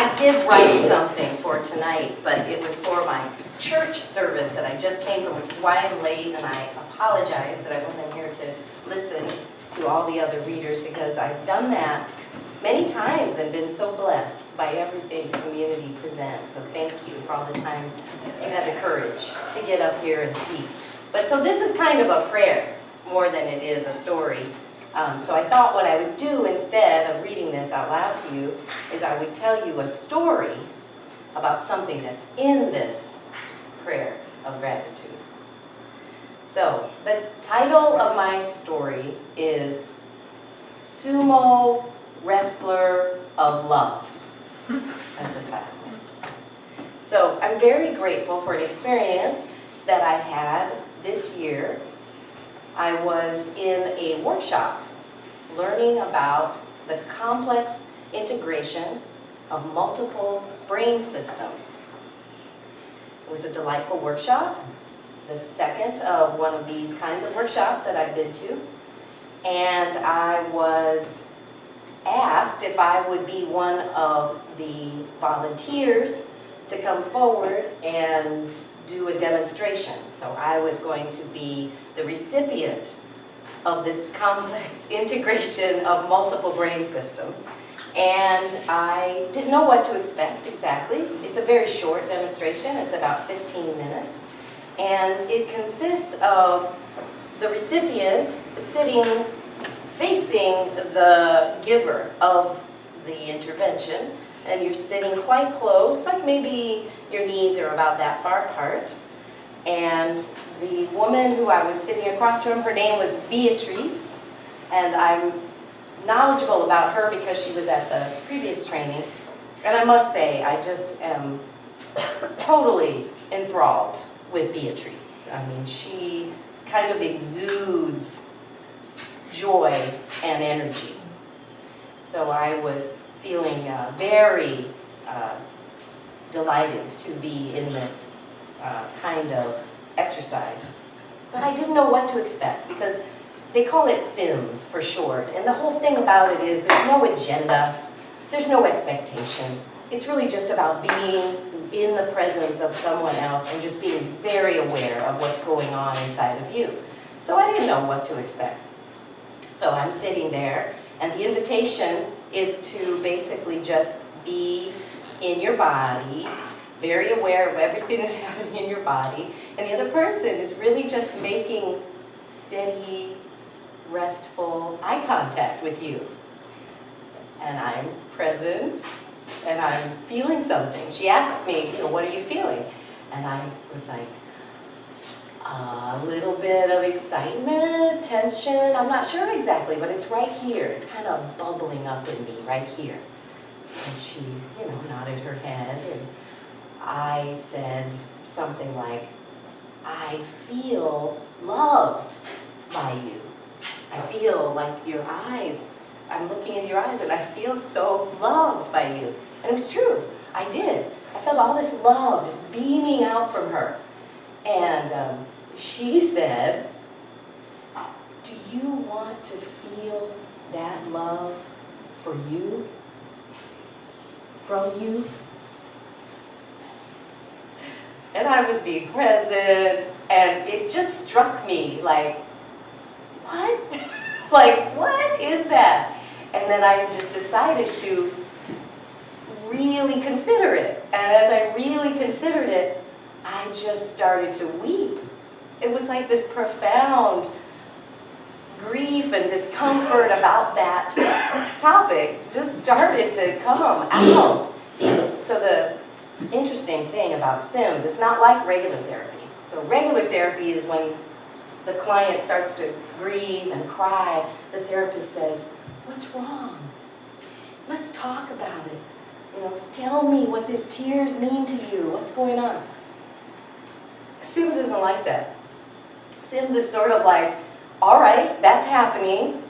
I did write something for tonight, but it was for my church service that I just came from, which is why I'm late, and I apologize that I wasn't here to listen to all the other readers, because I've done that many times and been so blessed by everything the community presents. So thank you for all the times you've had the courage to get up here and speak. But so this is kind of a prayer more than it is a story. So I thought what I would do instead of reading this out loud to you is I would tell you a story about something that's in this prayer of gratitude. So the title of my story is Sumo Wrestler of Love. That's the title. So I'm very grateful for an experience that I had this year. I was in a workshop learning about the complex integration of multiple brain systems. It was a delightful workshop, the second of one of these kinds of workshops that I've been to, and I was asked if I would be one of the volunteers to come forward and do a demonstration. So I was going to be the recipient of this complex integration of multiple brain systems. And I didn't know what to expect exactly. It's a very short demonstration. It's about 15 minutes. And it consists of the recipient sitting facing the giver of the intervention, and you're sitting quite close, like maybe your knees are about that far apart. And the woman who I was sitting across from, her name was Beatrice, and I'm knowledgeable about her because she was at the previous training. And I must say, I just am totally enthralled with Beatrice. I mean, she kind of exudes joy and energy. So I was feeling very delighted to be in this kind of exercise. But I didn't know what to expect because they call it SIMS for short. And the whole thing about it is there's no agenda, there's no expectation. It's really just about being in the presence of someone else and just being very aware of what's going on inside of you. So I didn't know what to expect. So I'm sitting there, and the invitation is to basically just be in your body, very aware of everything that's happening in your body, and the other person is really just making steady, restful eye contact with you. And I'm present, and I'm feeling something. She asks me, what are you feeling? And I was like, a little bit of excitement, tension, I'm not sure exactly, but it's right here. It's kind of bubbling up in me right here. And she, nodded her head, and I said something like, I feel loved by you. I feel like your eyes, I'm looking into your eyes, and I feel so loved by you. And it was true, I did. I felt all this love just beaming out from her. And she said, do you want to feel that love for you? From you? And I was being present, and it just struck me like, what? Like, what is that? And then I just decided to really consider it. And as I really considered it, I just started to weep. It was like this profound grief and discomfort about that topic just started to come out. So the interesting thing about SIMS, it's not like regular therapy. So regular therapy is when the client starts to grieve and cry, the therapist says, what's wrong? Let's talk about it. Tell me what these tears mean to you. What's going on? SIMS isn't like that. SIMS is sort of like, all right, that's happening.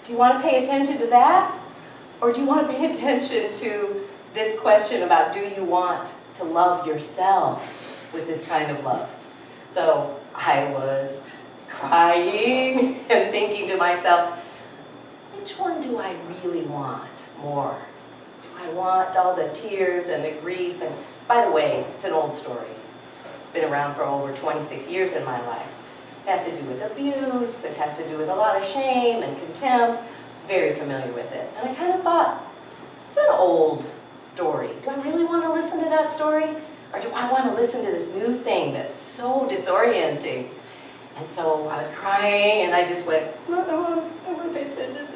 Do you want to pay attention to that? Or do you want to pay attention to this question about, do you want to love yourself with this kind of love? So I was crying and thinking to myself, which one do I really want more? Do I want all the tears and the grief. And by the way, it's an old story. It's been around for over 26 years in my life. It has to do with abuse. It has to do with a lot of shame and contempt. Very familiar with it. And I kind of thought, it's an old story. Do I really want to listen to that story? Or do I want to listen to this new thing that's so disorienting? And so I was crying, and I just went, I want to pay attention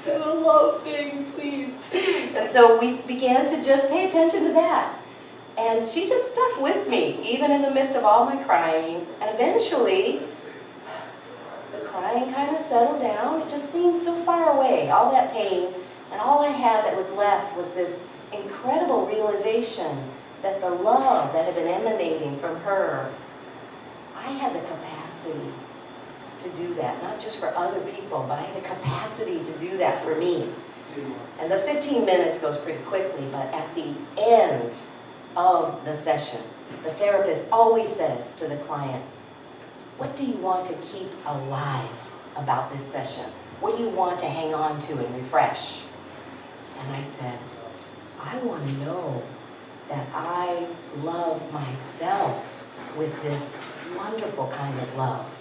to the love thing, please. And so we began to just pay attention to that. And she just stuck with me, even in the midst of all my crying. And eventually, the crying kind of settled down. It just seemed so far away, all that pain. And all I had that was left was this incredible realization that the love that had been emanating from her, I had the capacity to do that, not just for other people, but I had the capacity to do that for me. And the 15 minutes goes pretty quickly, but at the end of the session, the therapist always says to the client, what do you want to keep alive about this session? What do you want to hang on to and refresh? And I said, I want to know that I love myself with this wonderful kind of love.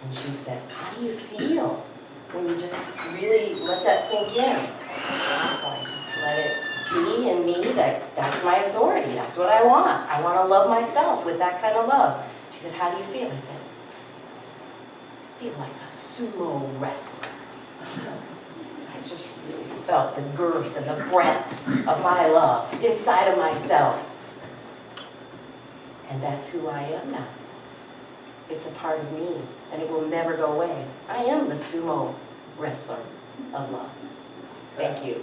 And she said, how do you feel when you just really let that sink in? And so I just let it be in me that that's my authority. That's what I want. I want to love myself with that kind of love. She said, how do you feel? I said, I feel like a sumo wrestler. I just really felt the girth and the breadth of my love inside of myself. And that's who I am now. It's a part of me, and it will never go away. I am the sumo wrestler of love. Thank you.